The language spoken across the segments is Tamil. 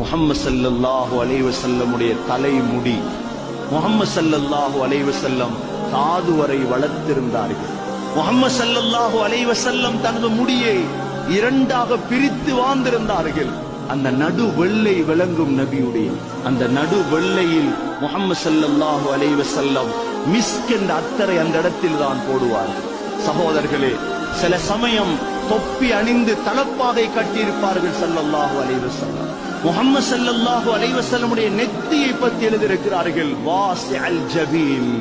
முஹம்மது ஸல்லல்லாஹு அலைஹி வஸல்லமுடைய தலைமுடி, முஹம்மது ஸல்லல்லாஹு அலைஹி வஸல்லம் காது வரை வளர்த்திருந்தார்கள். முஹம்மது ஸல்லல்லாஹு அலைஹி வஸல்லம் தனது முடியை இரண்டாக பிரித்து வாழ்ந்திருந்தார்கள். அந்த நடு வெள்ளை விளங்கும் நபியுடைய அந்த நடு வெள்ளையில் முஹம்மது ஸல்லல்லாஹு அலைஹி வஸல்லம் மிஸ்க் என்ற அத்தரை அந்த இடத்தில் தான் போடுவார்கள். சகோதரர்களே, சில சமயம் தொப்பி அணிந்து தலப்பாகை கட்டியிருப்பார்கள் ஸல்லல்லாஹு அலைஹி வஸல்லம். முஹம்மது ஸல்லல்லாஹு அலைஹி வஸல்லமுடைய நெத்தியை பற்றி எழுதியிருக்கிறார்கள், வாசிஅல் ஜபீன்,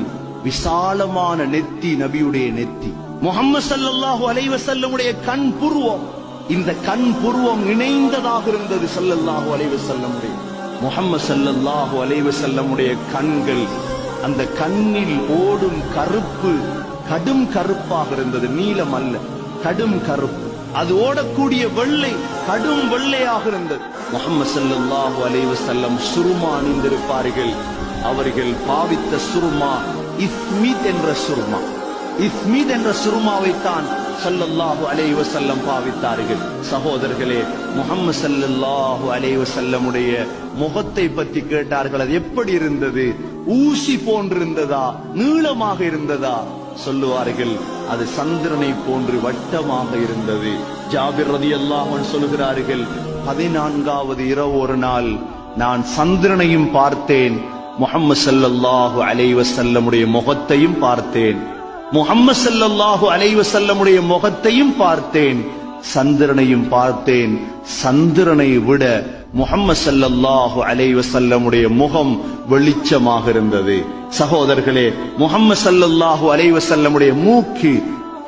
விசாலமான நெத்தி நபியுடைய நெத்தி. முஹம்மது ஸல்லல்லாஹு அலைஹி வஸல்லமுடைய கண் புருவம், இந்த கண் புருவம் இணைந்ததாக இருந்தது ஸல்லல்லாஹு அலைஹி வஸல்லமுடைய. முஹம்மது ஸல்லல்லாஹு அலைஹி வஸல்லமுடைய கண்கள், அந்த கண்ணில் ஓடும் கருப்பு கடும் கருப்பாக இருந்தது, நீலம் அல்ல, கடும் கருப்பு. அது ஓடக்கூடிய வெள்ளை கடும் வெள்ளையாக இருந்தது. முஹம்மது ஸல்லல்லாஹு அலைஹி வஸல்லம் சுருமா அணிந்திருப்பார்கள். அவர்கள் பாவித்த சுருமா இஸ்மித் என்ற சுருமா. இஸ்மித் என்ற சுருமாவைத்தான் ஸல்லல்லாஹு அலைஹி வஸல்லம் பாவித்தார்கள். சகோதரர்களே, முஹம்மது ஸல்லல்லாஹு அலைஹி வஸல்லமுடைய முகத்தை பற்றி கேட்டார்கள். அது எப்படி இருந்தது? ஊசி போன்றிருந்ததா, நீளமாக இருந்ததா? சொல்லுவார்கள், அது சந்திரனை போன்று வட்டமாக இருந்தது. ஜாபிர் ரலியல்லாஹு அன்ஹு சொல்கிறார்கள், 14வது இரவு ஒரு நாள் நான் சந்திரனையும் பார்த்தேன், முஹம்மது ஸல்லல்லாஹு அலைஹி வஸல்லமுடைய முகத்தையும் பார்த்தேன். முஹம்மது ஸல்லல்லாஹு அலைஹி வஸல்லமுடைய முகத்தையும் பார்த்தேன், சந்திரனையும் பார்த்தேன். சந்திரனை விட முஹம்மது ஸல்லல்லாஹு அலைஹி வஸல்லமுடைய முகம் வெளிச்சமாக இருந்தது. சகோதரர்களே, முஹம்மது ஸல்லல்லாஹு அலைஹி வஸல்லமுடைய மூக்கு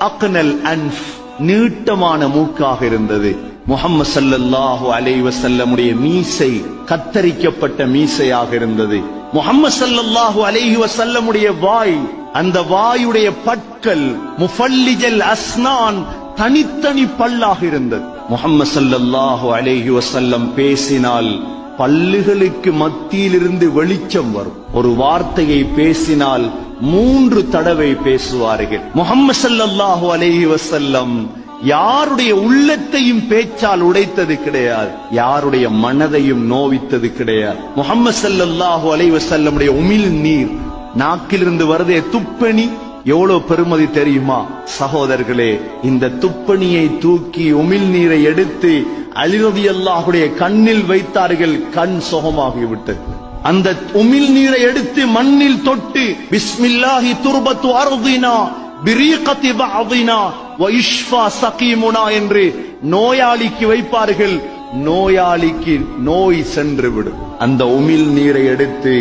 அக்னல் அன்ஃப், நீட்டமான மூக்காக இருந்தது. முஹம்மது ஸல்லல்லாஹு அலைஹி வஸல்லமுடைய மீசை கத்தரிக்கப்பட்ட மீசையாக இருந்தது. முஹம்மது ஸல்லல்லாஹு அலைஹி வஸல்லமுடைய வாய், அந்த வாயுடைய பற்கள் முஃபல்லிஜல் அஸ்னான், தனித்தனி பல்லாக இருந்தது. முஹம்மது ஸல்லல்லாஹு அலைஹி வஸல்லம் பேசினால் பல்லுகளுக்கு மத்தியிலிருந்து வெளிச்சம் வரும். ஒரு வார்த்தையை பேசினால் 3 தடவை பேசுவார்கள். முஹம்மது ஸல்லல்லாஹு அலைஹி வஸல்லம் யாருடைய உள்ளத்தையும் பேச்சால் உடைத்தது கிடையாது, யாருடைய மனதையும் நோவித்தது கிடையாது. முஹம்மது ஸல்லல்லாஹு அலைஹி வஸல்லமுடைய உமிழ் நீர், நாக்கிலிருந்து வருதே துப்பணி, எவ்வளவு பெருமதி தெரியுமா சகோதரர்களே? இந்த துப்பணியை தூக்கி உமிழ் நீரை எடுத்து அலி ரலியல்லாஹுடைய கண்ணில் வைத்தார்கள். கண் சுகமாகிவிட்டது. அந்த உமிழ் நீரை எடுத்து மண்ணில் தொட்டு பிஸ்மில்லாஹி துர்பத்து அர்தினா பிரீகத்தி பஅதினா வ இஷ்ஃபா சகீமுனா என்று நோயாளிக்கு வைப்பார்கள். நோயாளிக்கு நோய் சென்று விடும். அந்த உமிழ் நீரை எடுத்து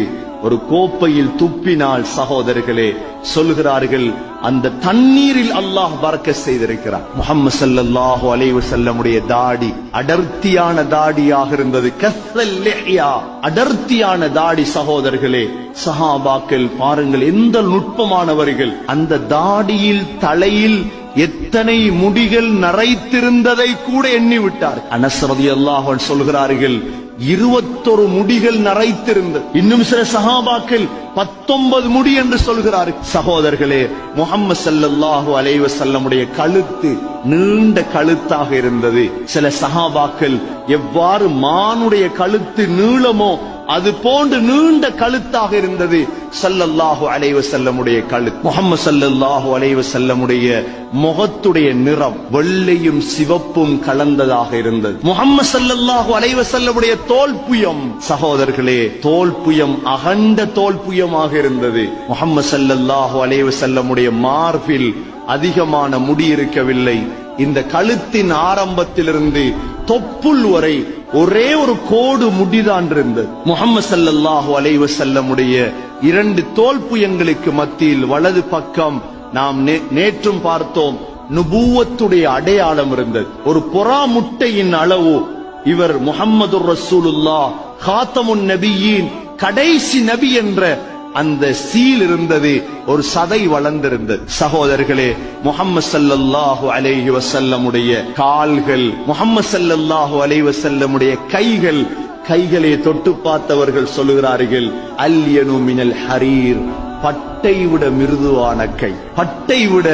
ஒரு கோப்பையில் துப்பினால் சகோதரர்களே, சொல்கிறார்கள், அந்த தண்ணீரில் அல்லாஹ் பரக்கத் செய்திருக்கிறார். முஹம்மது ஸல்லல்லாஹு அலைஹி வஸல்லமுடைய தாடி அடர்த்தியான தாடியாக இருந்தது. கஸ்ஸல் லிஹ்யா, அடர்த்தியான தாடி. சகோதரர்களே, சஹாபாக்கள் பாருங்கள் எந்த நுட்பமானவர்கள். அந்த தாடியில், தலையில் எத்தனை முடிகள் நரைத்திருந்ததை கூட எண்ணிவிட்டார். அனஸ் ரலியல்லாஹு அன்ஹு சொல்கிறார்கள், 21 முடிகள் நரைத்திருந்தது. இன்னும் சில சஹாபாக்கள் 19 முடி என்று சொல்கிறார்கள். சகோதரர்களே, முஹம்மது ஸல்லல்லாஹு அலைஹி வஸல்லமுடைய கழுத்து நீண்ட கழுத்தாக இருந்தது. சில சஹாபாக்கள் எவ்வாறு மானுடைய கழுத்து நீளமோ அது போன்று நீண்ட கழுத்தாக இருந்தது ஸல்லல்லாஹு அலைஹி வஸல்லமுடைய கழுத்து. முஹம்மது ஸல்லல்லாஹு அலைஹி வஸல்லமுடைய முகத்துடைய நிறம் வெள்ளையும் சிவப்பும் கலந்ததாக இருந்தது. முஹம்மது ஸல்லல்லாஹு அலைஹி வஸல்லமுடைய தோல்புயம், சகோதரர்களே, தோல்புயம் அகண்ட தோல்புயமாக இருந்தது. முஹம்மது ஸல்லல்லாஹு அலைஹி வஸல்லமுடைய மார்பில் அதிகமான முடி இருக்கவில்லை. இந்த கழுத்தின் ஆரம்பத்திலிருந்து தொப்புள் வரை ஒரே ஒரு கோடு முடிதான் இருந்தது. முஹம்மது ஸல்லல்லாஹு அலைஹி வஸல்லமுடைய 2 தோல்புயங்களுக்கு மத்தியில் வலது பக்கம் நாம் நேற்றும் பார்த்தோம், நுபுவத்துடைய அடையாளம் இருந்தது. ஒரு புறா முட்டையின் அளவு. இவர் முஹம்மதுர் ரசூலுல்லாஹ் காத்தமுன் நபியீன், கடைசி நபி என்ற அந்த சீல் இருந்தது. ஒரு சதை வளர்ந்திருந்தது. சகோதரர்களே, முஹம்மது ஸல்லல்லாஹு அலைஹி வஸல்லமுடைய கால்கள், முஹம்மது ஸல்லல்லாஹு அலைஹி வஸல்லமுடைய கைகளை தொட்டு பார்த்தவர்கள் சொல்லுகிறார்கள், அல்யனு மினல் ஹரீர், பட்டை விட மிருதுவான கை. பட்டை விட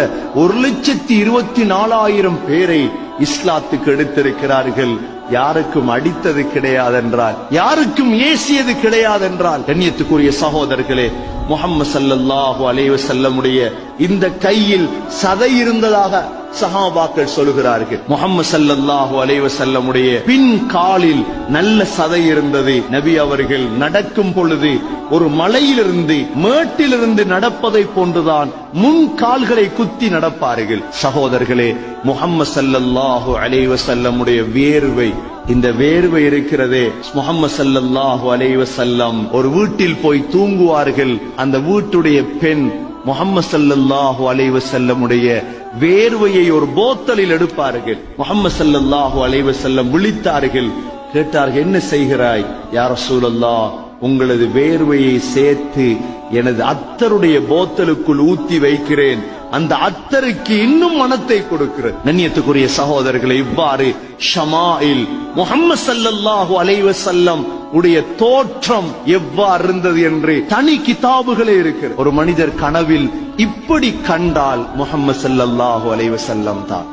1,24,000 பேரை இஸ்லாத்துக்கு எடுத்திருக்கிறார்கள். யாருக்கும் அடித்தது கிடையாதென்றால், யாருக்கும் ஏசியது கிடையாதென்றால், கண்ணியத்துக்குரிய சகோதரர்களே, முஹம்மது ஸல்லல்லாஹு அலைஹி வஸல்லமுடைய இந்த கையில் சதை இருந்ததாக சஹாபாக்கள் சொல்கிறார்கள். முஹம்மது ஸல்லல்லாஹு அலைஹி வஸல்லமுடைய பின் காலில் நல்ல சதை இருந்தது. நபி அவர்கள் நடக்கும் பொழுது ஒரு மலையிலிருந்து மேட்டிலிருந்து நடப்பதை போன்றுதான் முன் கால்களை குத்தி நடப்பார்கள். சகோதரர்களே, முஹம்மது ஸல்லல்லாஹு அலைஹி வஸல்லமுடைய வேர்வை, இந்த வேர்வை இருக்கிறதே, முஹம்மது ஸல்லல்லாஹு அலைஹி வஸல்லம் ஒரு வீட்டில் போய் தூங்குவார்கள். அந்த வீட்டுடைய பெண் முஹம்மது ஸல்லல்லாஹு அலைஹி வஸல்லமுடைய வேர்வையை ஒரு போத்தலில் எடுப்பார்கள். முஹம்மது ஸல்லல்லாஹு அலைஹி வஸல்லம் விழித்தார்கள், கேட்டார்கள், என்ன செய்கிறாய் யா ரசூலல்லாஹ்? உங்களது வேர்வையை சேர்த்து எனது அத்தருடைய போத்தலுக்குள் ஊத்தி வைக்கிறேன், அந்த அத்தருக்கு இன்னும் மனத்தை கொடுக்கிறது. கண்ணியத்துக்குரிய சகோதரர்களை, இவ்வாறு ஷமாயில் முஹம்மது ஸல்லல்லாஹு அலைஹி வஸல்லம் உடைய தோற்றம் எவ்வாறு இருந்தது என்று தனி கிதாபுகளே இருக்கிறது. ஒரு மனிதர் கனவில் இப்படி கண்டால் முஹம்மது ஸல்லல்லாஹு அலைஹி வஸல்லம் தான்.